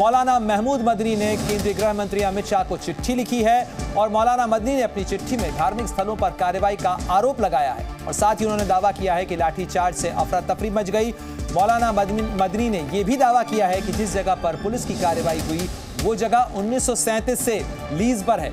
मौलाना महमूद मदनी ने केंद्रीय गृह मंत्री अमित शाह को चिट्ठी लिखी है और मौलाना मदनी ने अपनी चिट्ठी में धार्मिक स्थलों पर कार्रवाई का आरोप लगाया है और साथ ही उन्होंने दावा किया है कि लाठीचार्ज से अफरा तफरी मच गई। मौलाना मदनी ने यह भी दावा किया है कि जिस जगह पर पुलिस की कार्रवाई हुई वो जगह 1937 से लीज पर है।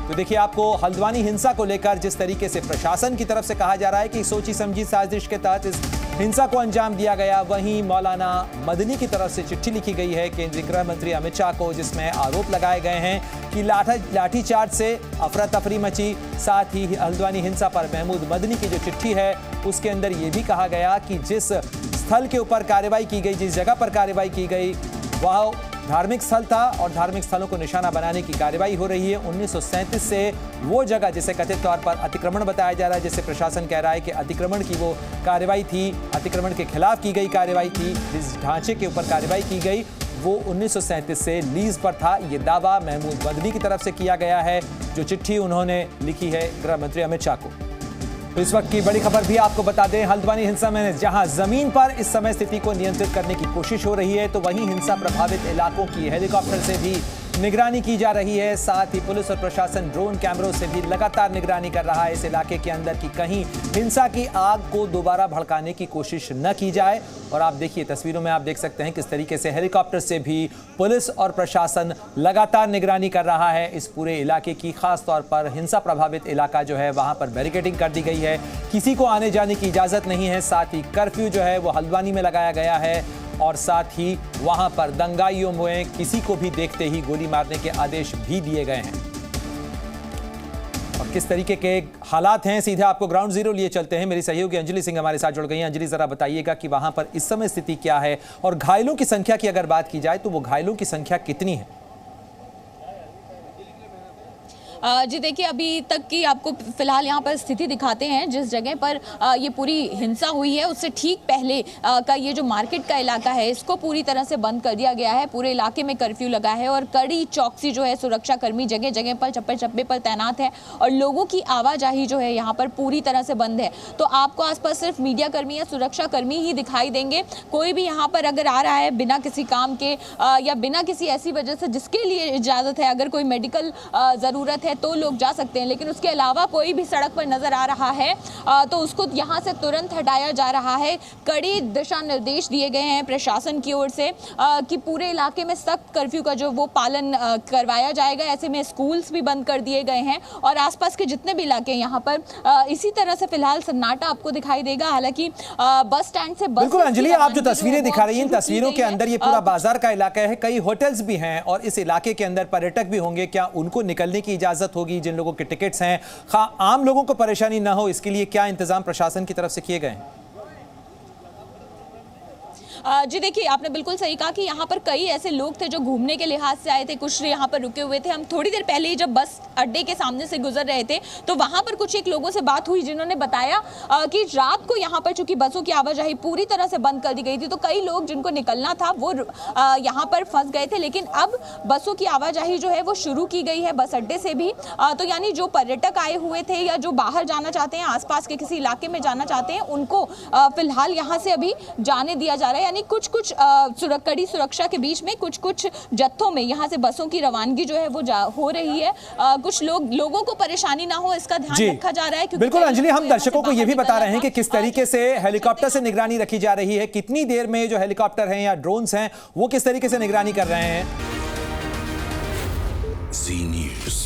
तो देखिए, आपको हल्द्वानी हिंसा को लेकर जिस तरीके से प्रशासन की तरफ से कहा जा रहा है कि सोची समझी साजिश के तहत इस हिंसा को अंजाम दिया गया, वहीं मौलाना मदनी की तरफ से चिट्ठी लिखी गई है केंद्रीय गृह मंत्री अमित शाह को, जिसमें आरोप लगाए गए हैं कि लाठीचार्ज से अफरा तफरी मची। साथ ही हल्द्वानी हिंसा पर महमूद मदनी की जो चिट्ठी है उसके अंदर यह भी कहा गया कि जिस स्थल के ऊपर कार्रवाई की गई, जिस जगह पर कार्रवाई की गई वह धार्मिक स्थल था और धार्मिक स्थलों को निशाना बनाने की कार्रवाई हो रही है। 1937 से वो जगह जिसे कथित तौर पर अतिक्रमण बताया जा रहा है, जिसे प्रशासन कह रहा है कि अतिक्रमण की वो कार्रवाई थी, अतिक्रमण के खिलाफ की गई कार्रवाई थी, जिस ढांचे के ऊपर कार्रवाई की गई वो 1937 से लीज पर था। ये दावा महमूद मदनी की तरफ से किया गया है, जो चिट्ठी उन्होंने लिखी है गृह मंत्री अमित शाह को। तो इस वक्त की बड़ी खबर भी आपको बता दें, हल्द्वानी हिंसा में जहां जमीन पर इस समय स्थिति को नियंत्रित करने की कोशिश हो रही है, तो वहीं हिंसा प्रभावित इलाकों की हेलीकॉप्टर से भी निगरानी की जा रही है। साथ ही पुलिस और प्रशासन ड्रोन कैमरों से भी लगातार निगरानी कर रहा है इस इलाके के अंदर कि कहीं हिंसा की आग को दोबारा भड़काने की कोशिश न की जाए। और आप देखिए, तस्वीरों में आप देख सकते हैं किस तरीके से हेलीकॉप्टर से भी पुलिस और प्रशासन लगातार निगरानी कर रहा है इस पूरे इलाके की। खास तौर पर हिंसा प्रभावित इलाका जो है वहां पर बैरिकेडिंग कर दी गई है, किसी को आने जाने की इजाजत नहीं है। साथ ही कर्फ्यू जो है वो हल्द्वानी में लगाया गया है और साथ ही वहां पर दंगाइयों में किसी को भी देखते ही गोली मारने के आदेश भी दिए गए हैं। और किस तरीके के हालात हैं, सीधे आपको ग्राउंड जीरो लिए चलते हैं। मेरी सहयोगी अंजलि सिंह हमारे साथ जुड़ गई हैं। अंजलि, जरा बताइएगा कि वहां पर इस समय स्थिति क्या है और घायलों की संख्या की अगर बात की जाए तो वो घायलों की संख्या कितनी है? जी देखिए, अभी तक की आपको फिलहाल यहाँ पर स्थिति दिखाते हैं। जिस जगह पर ये पूरी हिंसा हुई है उससे ठीक पहले का ये जो मार्केट का इलाका है इसको पूरी तरह से बंद कर दिया गया है। पूरे इलाके में कर्फ्यू लगा है और कड़ी चौकसी जो है, सुरक्षा कर्मी जगह जगह पर चप्पे चप्पे पर तैनात है और लोगों की आवाजाही जो है यहाँ पर पूरी तरह से बंद है। तो आपको आसपास सिर्फ मीडिया कर्मी या सुरक्षा कर्मी ही दिखाई देंगे। कोई भी यहाँ पर अगर आ रहा है बिना किसी काम के या बिना किसी ऐसी वजह से जिसके लिए इजाज़त है, अगर कोई मेडिकल ज़रूरत है तो लोग जा सकते हैं, लेकिन उसके अलावा कोई भी सड़क पर नजर आ रहा है तो उसको यहाँ से तुरंत हटाया जा रहा है। कड़ी दिशा निर्देश दिए गए हैं प्रशासन की ओर से कि पूरे इलाके में सख्त कर्फ्यू का जो वो पालन करवाया जाएगा। ऐसे में स्कूल्स भी बंद कर दिए गए हैं और आसपास के जितने भी इलाके यहाँ पर इसी तरह से फिलहाल सन्नाटा आपको दिखाई देगा। हालांकि बस स्टैंड से बिल्कुल अंजलि, आप जो तस्वीरें दिखा रही हैं, तस्वीरों के अंदर ये पूरा बाजार का इलाका है, कई होटल्स भी हैं और इस इलाके के अंदर पर्यटक भी होंगे। क्या उनको निकलने की इजाजत होगी? जिन लोगों के टिकट्स हैं, आम लोगों को परेशानी ना हो इसके लिए क्या इंतजाम प्रशासन की तरफ से किए गए हैं? जी देखिए, आपने बिल्कुल सही कहा कि यहाँ पर कई ऐसे लोग थे जो घूमने के लिहाज से आए थे, कुछ यहाँ पर रुके हुए थे। हम थोड़ी देर पहले ही जब बस अड्डे के सामने से गुजर रहे थे तो वहाँ पर कुछ एक लोगों से बात हुई जिन्होंने बताया कि रात को यहाँ पर चूंकि बसों की आवाजाही पूरी तरह से बंद कर दी गई थी तो कई लोग जिनको निकलना था वो यहाँ पर फंस गए थे, लेकिन अब बसों की आवाजाही जो है वो शुरू की गई है बस अड्डे से भी। तो यानी जो पर्यटक आए हुए थे या जो बाहर जाना चाहते हैं, आसपास के किसी इलाके में जाना चाहते हैं, उनको फिलहाल यहाँ से अभी जाने दिया जा रहा है। यानी कुछ कड़ी सुरक्षा के बीच में कुछ जत्थों में यहाँ से बसों की रवानगी जो है वो हो रही है। कुछ लोगों को परेशानी ना हो इसका ध्यान रखा जा रहा है। बिल्कुल अंजलि, हम दर्शकों को ये भी बता रहे हैं कि किस तरीके से हेलीकॉप्टर से निगरानी रखी जा रही है, कितनी देर में जो हेलीकॉप्टर हैं या ड्रोन्स हैं वो किस तरीके से निगरानी कर रहे हैं। जी न्यूज़।